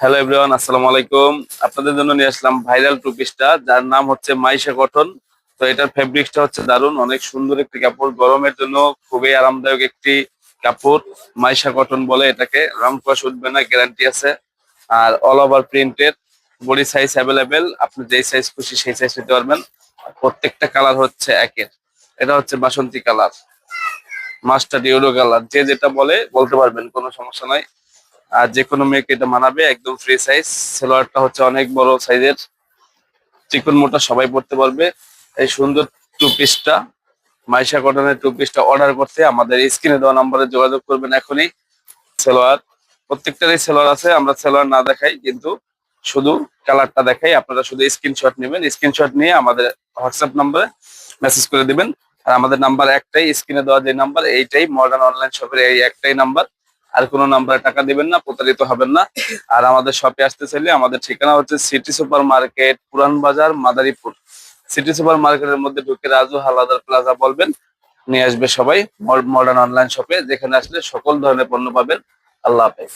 Hello everyone, আসসালামু আলাইকুম। আপনাদের জন্য নিয়ে আসলাম ভাইরাল টু পিসটা, যার নাম হচ্ছে মাইশা কটন। তো এটার ফেব্রিক্সটা হচ্ছে দারুণ, অনেক সুন্দর একটি কাপড়, গরমের জন্য খুবই আরামদায়ক একটি কাপড়। মাইশা কটন বলে এটাকে, রং কস উঠবে না, গ্যারান্টি আছে। আর all over printed, body size available, আপনি যেই সাইজ খুশি সেই সাইজ নিতে পারবেন। প্রত্যেকটা কালার হচ্ছে একের। এটা হচ্ছে বাসন্তী কালার, মাস্টার্ড ইউরো কালার, যে যেটা বলে বলতে পারবেন, কোনো সমস্যা নাই। আর যে কোনো মেয়েকে এটা মানাবে, একদম ফ্রি সাইজ। সালোয়ারটা হচ্ছে অনেক বড় সাইজের, চিকন মোটা সবাই পড়তে পারবে। এই সুন্দর টু পিসটা, মাইশা কটনের টু পিসটা অর্ডার করতে আমাদের স্ক্রিনে দেওয়া নম্বরে যোগাযোগ করবেন এখনই। সালোয়ার, প্রত্যেকটারই সালোয়ার আছে, আমরা সালোয়ার না দেখাই, কিন্তু শুধু কালারটা দেখাই। আপনারা শুধু স্ক্রিনশট নেবেন, স্ক্রিনশট নিয়ে আমাদের হোয়াটসঅ্যাপ নম্বরে মেসেজ করে দিবেন। আর আমাদের নাম্বার একটাই, স্ক্রিনে দেওয়া যে নাম্বার এইটাই, মডার্ন অনলাইন শপের এই একটাই নাম্বার। আর কোনো নাম্বারে টাকা দিবেন না, প্রতারিত হবেন না। আর আমাদের শপে আসতে চাইলে আমাদের ঠিকানা হচ্ছে সিটি সুপার মার্কেট, পুরান বাজার, মাদারীপুর। সিটি সুপার মার্কেটের মধ্যে ঢুকে রাজু হালাদার প্লাজা বলবেন, নিয়ে আসবে সবাই। মডার্ন অনলাইন শপে, যেখানে আসলে সকল ধরনের পণ্য পাবেন। আল্লাহ হাফেজ।